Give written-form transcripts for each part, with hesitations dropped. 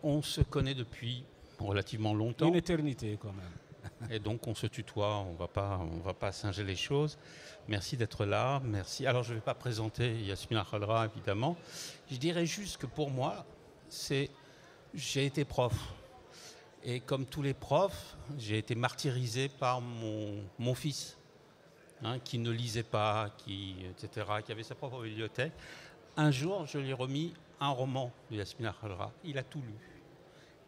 On se connaît depuis relativement longtemps. Une éternité quand même. Et donc on se tutoie, on va pas singer les choses. Merci d'être là, merci. Alors je ne vais pas présenter Yasmina Khadra évidemment. Je dirais juste que pour moi, j'ai été prof. Et comme tous les profs, j'ai été martyrisé par mon fils, qui ne lisait pas, etc., qui avait sa propre bibliothèque. Un jour, je lui ai remis un roman de Yasmina Khadra. Il a tout lu.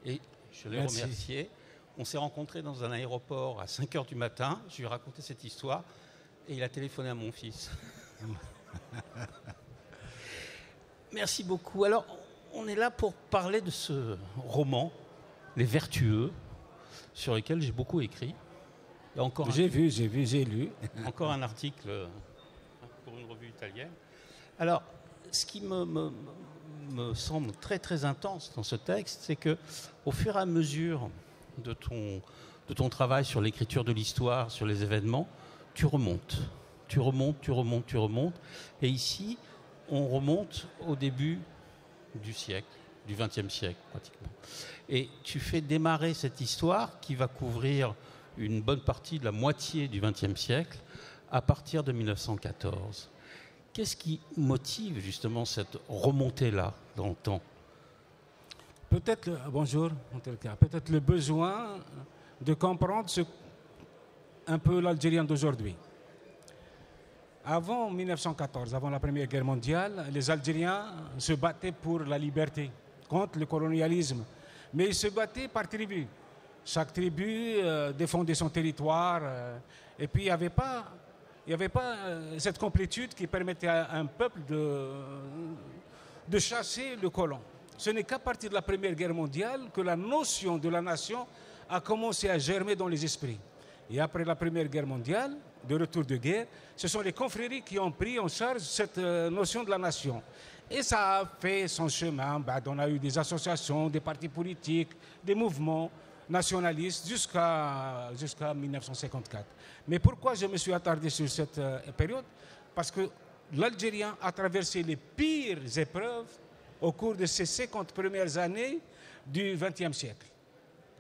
Et je l'ai remercié. On s'est rencontrés dans un aéroport à 5h du matin. Je lui ai raconté cette histoire et il a téléphoné à mon fils. Merci beaucoup. Alors, on est là pour parler de ce roman, Les Vertueux, sur lequel j'ai beaucoup écrit. J'ai lu. Encore un article pour une revue italienne. Alors, ce qui me semble très très intense dans ce texte, c'est que au fur et à mesure de ton travail sur l'écriture de l'histoire, sur les événements, tu remontes. Et ici, on remonte au début du siècle, du XXe siècle pratiquement. Et tu fais démarrer cette histoire qui va couvrir une bonne partie de la moitié du XXe siècle à partir de 1914. Qu'est-ce qui motive justement cette remontée-là dans le temps ? Peut-être le besoin de comprendre un peu l'Algérien d'aujourd'hui. Avant 1914, avant la Première Guerre mondiale, les Algériens se battaient pour la liberté, contre le colonialisme. Mais ils se battaient par tribus. Chaque tribu défendait son territoire. Et puis il n'y avait pas cette complétude qui permettait à un peuple de chasser le colon. Ce n'est qu'à partir de la Première Guerre mondiale que la notion de la nation a commencé à germer dans les esprits. Et après la Première Guerre mondiale, de retour de guerre, ce sont les confréries qui ont pris en charge cette notion de la nation. Et ça a fait son chemin. On a eu des associations, des partis politiques, des mouvements nationalistes jusqu'à 1954. Mais pourquoi je me suis attardé sur cette période ? Parce que l'Algérien a traversé les pires épreuves au cours de ces 50 premières années du XXe siècle.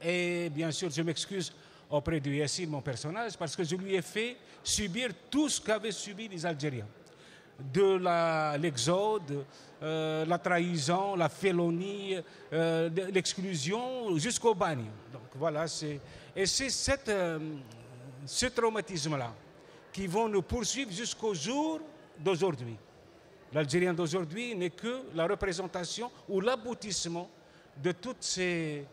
Et bien sûr, je m'excuse auprès de Yassine, mon personnage, parce que je lui ai fait subir tout ce qu'avaient subi les Algériens. De l'exode, la trahison, la félonie, l'exclusion, jusqu'au bagne. Donc voilà, c'est ce traumatisme-là qui vont nous poursuivre jusqu'au jour d'aujourd'hui. L'Algérien d'aujourd'hui n'est que la représentation ou l'aboutissement de tous ces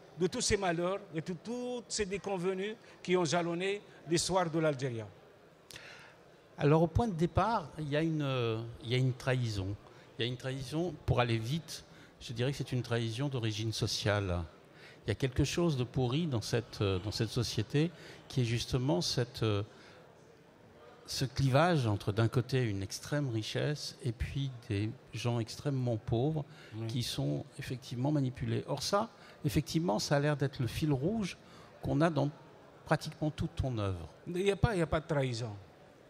malheurs et de toutes ces déconvenues qui ont jalonné l'histoire de l'Algérien. Alors au point de départ, il y a une trahison. Il y a une trahison, pour aller vite, je dirais que c'est une trahison d'origine sociale. Il y a quelque chose de pourri dans cette société qui est justement ce clivage entre d'un côté une extrême richesse et puis des gens extrêmement pauvres qui sont effectivement manipulés. Or ça, effectivement, ça a l'air d'être le fil rouge qu'on a dans pratiquement toute ton œuvre. Il n'y a pas de trahison.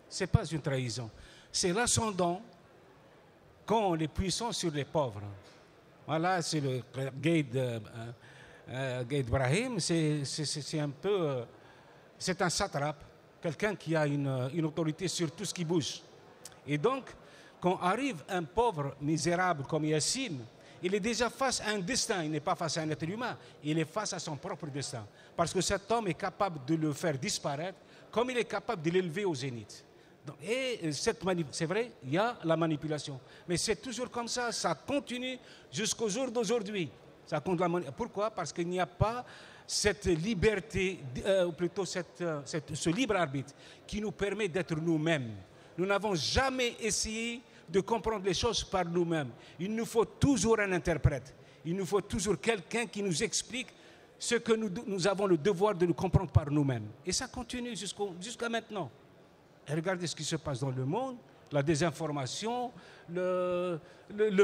Ce n'est pas une trahison. C'est l'ascendant qu'ont les puissants sur les pauvres. Voilà, c'est le Gaïd Brahim, c'est un peu... c'est un satrape, quelqu'un qui a une autorité sur tout ce qui bouge. Et donc, quand arrive un pauvre misérable comme Yassine, il est déjà face à un destin, il n'est pas face à un être humain, il est face à son propre destin. Parce que cet homme est capable de le faire disparaître comme il est capable de l'élever au zénith. Donc, c'est vrai, il y a la manipulation. Mais c'est toujours comme ça, ça continue jusqu'au jour d'aujourd'hui. Pourquoi ? Parce qu'il n'y a pas cette liberté, ou plutôt ce libre arbitre qui nous permet d'être nous-mêmes. Nous n'avons jamais essayé de comprendre les choses par nous-mêmes. Il nous faut toujours un interprète. Il nous faut toujours quelqu'un qui nous explique ce que nous avons le devoir de nous comprendre par nous-mêmes. Et ça continue jusqu'à maintenant. Et regardez ce qui se passe dans le monde, la désinformation, le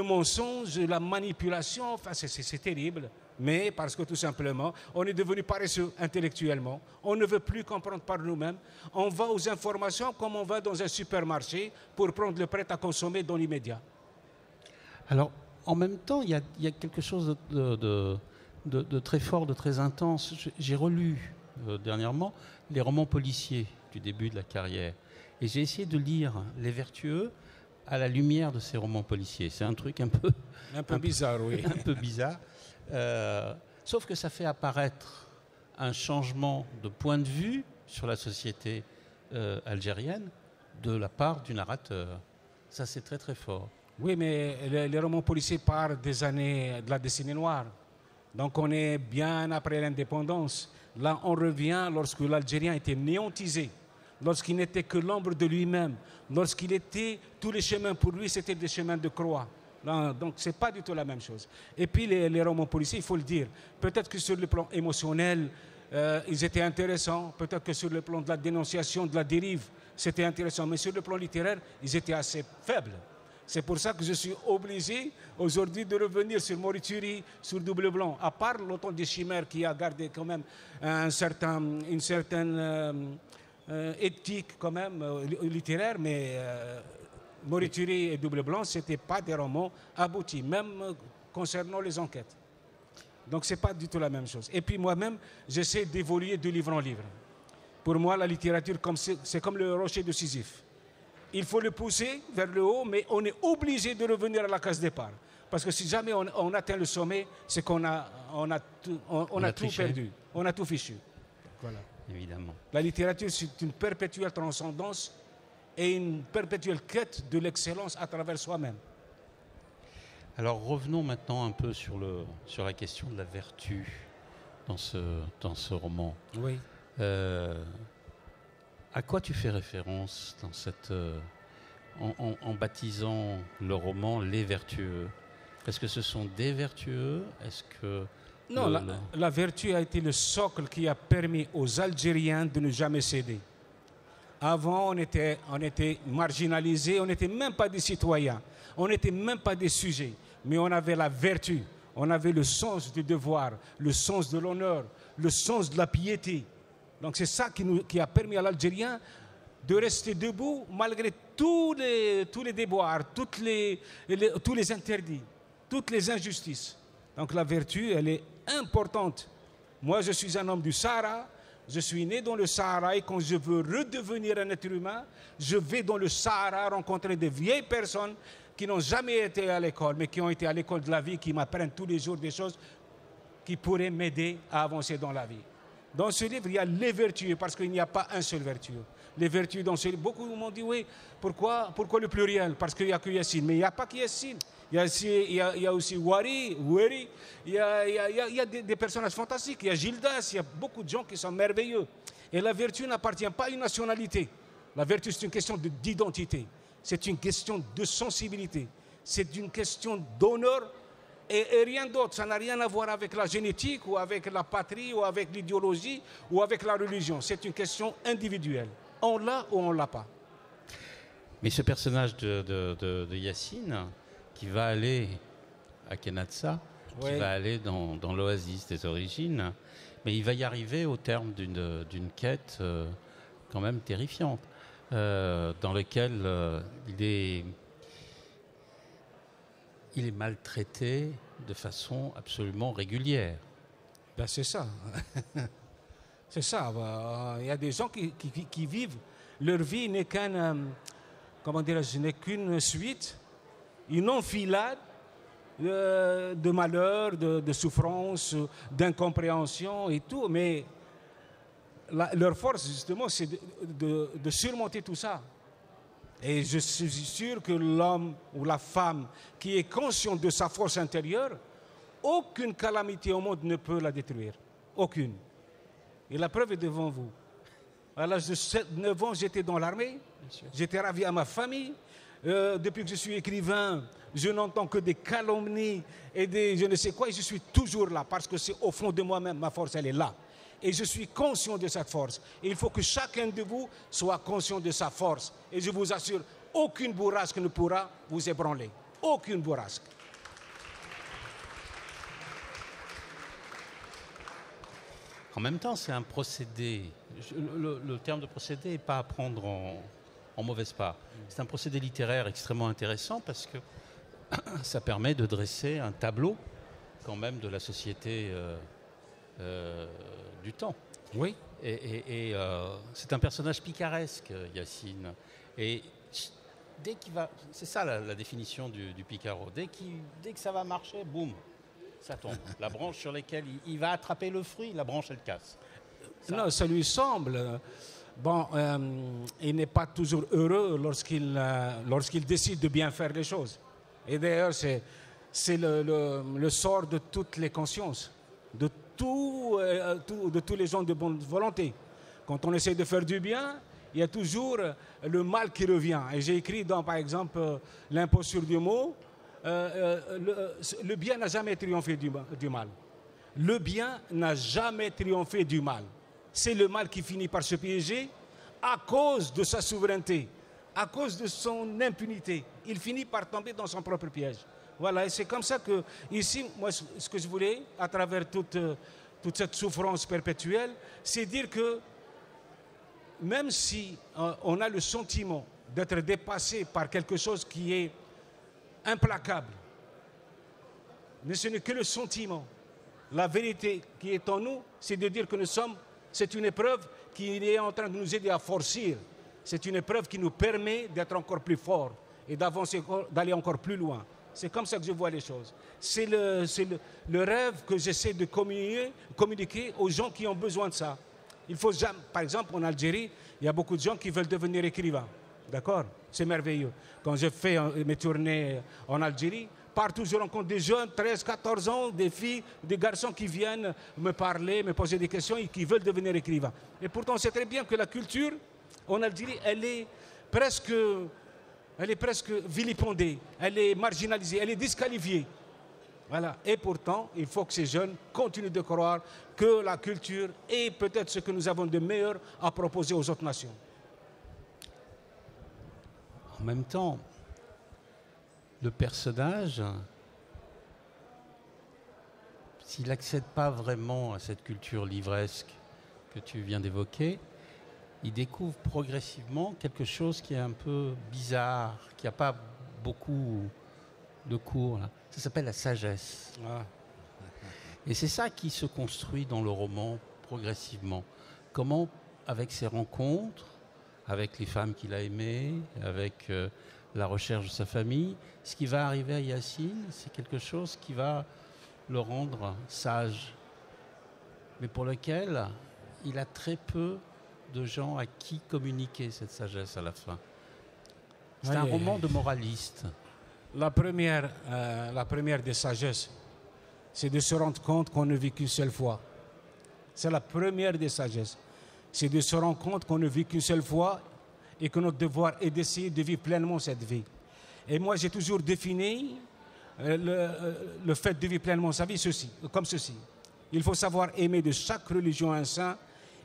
mensonge, la manipulation, enfin c'est terrible. Mais parce que tout simplement, on est devenu paresseux intellectuellement, on ne veut plus comprendre par nous-mêmes, on va aux informations comme on va dans un supermarché pour prendre le prêt à consommer dans l'immédiat. Alors, en même temps, il y a quelque chose de très fort, de très intense. J'ai relu dernièrement les romans policiers du début de la carrière. Et j'ai essayé de lire Les Vertueux à la lumière de ces romans policiers. C'est un truc un peu bizarre, oui. Un peu bizarre. Sauf que ça fait apparaître un changement de point de vue sur la société algérienne de la part du narrateur. Ça, c'est très très fort. Oui, mais les romans policiers partent des années de la décennie noire. Donc on est bien après l'indépendance. Là, on revient lorsque l'Algérien était néantisé, lorsqu'il n'était que l'ombre de lui-même, lorsqu'il était, tous les chemins pour lui, c'était des chemins de croix. Là, donc, ce n'est pas du tout la même chose. Et puis, les romans policiers, il faut le dire, peut-être que sur le plan émotionnel, ils étaient intéressants, peut-être que sur le plan de la dénonciation, de la dérive, c'était intéressant, mais sur le plan littéraire, ils étaient assez faibles. C'est pour ça que je suis obligé aujourd'hui de revenir sur Morituri, sur Double Blanc. À part l'Automne des Chimères qui a gardé quand même une certaine éthique quand même littéraire, mais Morituri et Double Blanc, ce n'étaient pas des romans aboutis, même concernant les enquêtes. Donc ce n'est pas du tout la même chose. Et puis moi-même, j'essaie d'évoluer de livre en livre. Pour moi, la littérature, c'est comme le rocher de Sisyphe. Il faut le pousser vers le haut, mais on est obligé de revenir à la case départ. Parce que si jamais on atteint le sommet, c'est qu'on a tout perdu. On a tout fichu. Voilà. Évidemment. La littérature, c'est une perpétuelle transcendance et une perpétuelle quête de l'excellence à travers soi-même. Alors revenons maintenant un peu sur la question de la vertu dans ce roman. Oui. À quoi tu fais référence dans en baptisant le roman Les Vertueux? Est-ce que ce sont des vertueux? Est-ce que non, la vertu a été le socle qui a permis aux Algériens de ne jamais céder. Avant, on était marginalisés, on n'était même pas des citoyens, on n'était même pas des sujets, mais on avait la vertu, on avait le sens du devoir, le sens de l'honneur, le sens de la piété. Donc c'est ça qui a permis à l'Algérien de rester debout malgré tous les déboires, tous les interdits, toutes les injustices. Donc la vertu, elle est importante. Moi, je suis un homme du Sahara, je suis né dans le Sahara et quand je veux redevenir un être humain, je vais dans le Sahara rencontrer des vieilles personnes qui n'ont jamais été à l'école, mais qui ont été à l'école de la vie, qui m'apprennent tous les jours des choses qui pourraient m'aider à avancer dans la vie. Dans ce livre, il y a les vertueux, parce qu'il n'y a pas un seul vertueux. Les vertus dans ce livre, beaucoup m'ont dit, oui, pourquoi le pluriel? Parce qu'il n'y a que Yassine. Mais il n'y a pas que Yassine. Il y a aussi Wari, il y a des personnages fantastiques. Il y a Gildas, il y a beaucoup de gens qui sont merveilleux. Et la vertu n'appartient pas à une nationalité. La vertu, c'est une question d'identité. C'est une question de sensibilité. C'est une question d'honneur. Et rien d'autre, ça n'a rien à voir avec la génétique ou avec la patrie ou avec l'idéologie ou avec la religion. C'est une question individuelle. On l'a ou on ne l'a pas. Mais ce personnage de Yassine, qui va aller à Kenatsa, qui va aller dans l'oasis des origines, mais il va y arriver au terme d'une quête quand même terrifiante, dans laquelle il est maltraité de façon absolument régulière. Ben c'est ça. C'est ça. Il y a des gens qui vivent, leur vie n'est n'est qu'une suite, une enfilade de malheurs, de souffrances, d'incompréhension et tout. Mais leur force, justement, c'est de surmonter tout ça. Et je suis sûr que l'homme ou la femme qui est conscient de sa force intérieure, aucune calamité au monde ne peut la détruire. Aucune. Et la preuve est devant vous. À l'âge de 9 ans, j'étais dans l'armée. J'étais ravi à ma famille. Depuis que je suis écrivain, je n'entends que des calomnies et des je ne sais quoi. Et je suis toujours là parce que c'est au fond de moi-même. Ma force, elle est là. Et je suis conscient de cette force. Et il faut que chacun de vous soit conscient de sa force. Et je vous assure, aucune bourrasque ne pourra vous ébranler. Aucune bourrasque. En même temps, c'est un procédé. Le terme de procédé n'est pas à prendre en mauvaise part. C'est un procédé littéraire extrêmement intéressant parce que ça permet de dresser un tableau quand même de la société du temps. Oui. Et c'est un personnage picaresque, Yacine. Et dès qu'il va... C'est ça la définition du picaro. Dès que ça va marcher, boum, ça tombe. La branche sur laquelle il va attraper le fruit, la branche, elle casse. Non, ça lui semble. Bon, il n'est pas toujours heureux lorsqu'il décide de bien faire les choses. Et d'ailleurs, c'est le sort de toutes les consciences, de tous les gens de bonne volonté. Quand on essaie de faire du bien, il y a toujours le mal qui revient. Et j'ai écrit dans, par exemple, l'imposture du mot, le bien n'a jamais triomphé du mal. Le bien n'a jamais triomphé du mal. C'est le mal qui finit par se piéger à cause de sa souveraineté, à cause de son impunité. Il finit par tomber dans son propre piège. Voilà, et c'est comme ça que, ici, moi, ce que je voulais, à travers toute cette souffrance perpétuelle, c'est dire que même si on a le sentiment d'être dépassé par quelque chose qui est implacable, mais ce n'est que le sentiment. La vérité qui est en nous, c'est de dire que c'est une épreuve qui est en train de nous aider à forcer. C'est une épreuve qui nous permet d'être encore plus forts et d'avancer, d'aller encore plus loin. C'est comme ça que je vois les choses. C'est le rêve que j'essaie de communiquer aux gens qui ont besoin de ça. Il faut jamais, par exemple, en Algérie, il y a beaucoup de gens qui veulent devenir écrivains. D'accord? C'est merveilleux. Quand je fais mes tournées en Algérie, partout je rencontre des jeunes, 13, 14 ans, des filles, des garçons qui viennent me parler, me poser des questions et qui veulent devenir écrivains. Et pourtant, c'est très bien que la culture en Algérie, elle est presque vilipendée, elle est marginalisée, elle est disqualifiée. Voilà. Et pourtant, il faut que ces jeunes continuent de croire que la culture est peut-être ce que nous avons de meilleur à proposer aux autres nations. En même temps, le personnage, s'il n'accède pas vraiment à cette culture livresque que tu viens d'évoquer, il découvre progressivement quelque chose qui est un peu bizarre, qui n'a pas beaucoup de cours. Là. Ça s'appelle la sagesse. Ah. Et c'est ça qui se construit dans le roman progressivement. Comment, avec ses rencontres, avec les femmes qu'il a aimées, avec la recherche de sa famille, ce qui va arriver à Yacine, c'est quelque chose qui va le rendre sage, mais pour lequel il a très peu de gens à qui communiquer cette sagesse à la fin. C'est un roman de moraliste. La première des sagesses, c'est de se rendre compte qu'on ne vit qu'une seule fois. C'est la première des sagesses. C'est de se rendre compte qu'on ne vit qu'une seule fois et que notre devoir est d'essayer de vivre pleinement cette vie. Et moi, j'ai toujours défini le fait de vivre pleinement sa vie comme ceci. Il faut savoir aimer de chaque religion un saint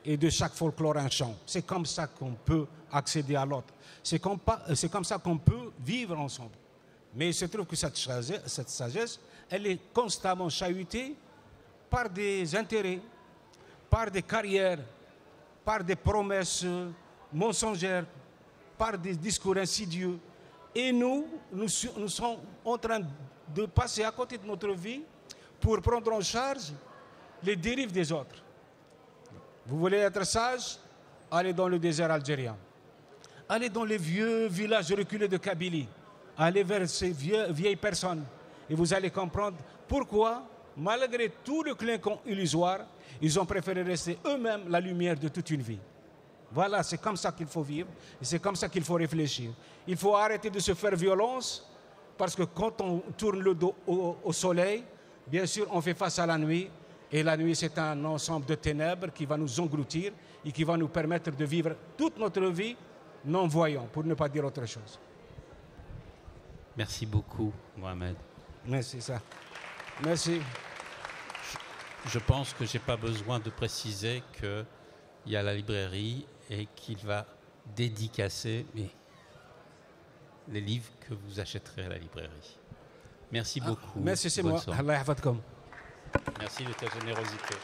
et de chaque folklore un chant. C'est comme ça qu'on peut accéder à l'autre. C'est comme ça qu'on peut vivre ensemble. Mais il se trouve que cette sagesse, elle est constamment chahutée par des intérêts, par des carrières, par des promesses mensongères, par des discours insidieux. Et nous sommes en train de passer à côté de notre vie pour prendre en charge les dérives des autres. Vous voulez être sage? Allez dans le désert algérien. Allez dans les vieux villages reculés de Kabylie. Allez vers ces vieilles personnes. Et vous allez comprendre pourquoi, malgré tout le clinquant illusoire, ils ont préféré rester eux-mêmes la lumière de toute une vie. Voilà, c'est comme ça qu'il faut vivre. Et c'est comme ça qu'il faut réfléchir. Il faut arrêter de se faire violence, parce que quand on tourne le dos au soleil, bien sûr, on fait face à la nuit. Et la nuit, c'est un ensemble de ténèbres qui va nous engloutir et qui va nous permettre de vivre toute notre vie non-voyant, pour ne pas dire autre chose. Merci beaucoup, Mohamed. Merci, ça. Merci. Je pense que je n'ai pas besoin de préciser qu'il y a la librairie et qu'il va dédicacer les livres que vous achèterez à la librairie. Merci beaucoup. Merci, c'est moi. Allah yahfadkoum. Merci de ta générosité.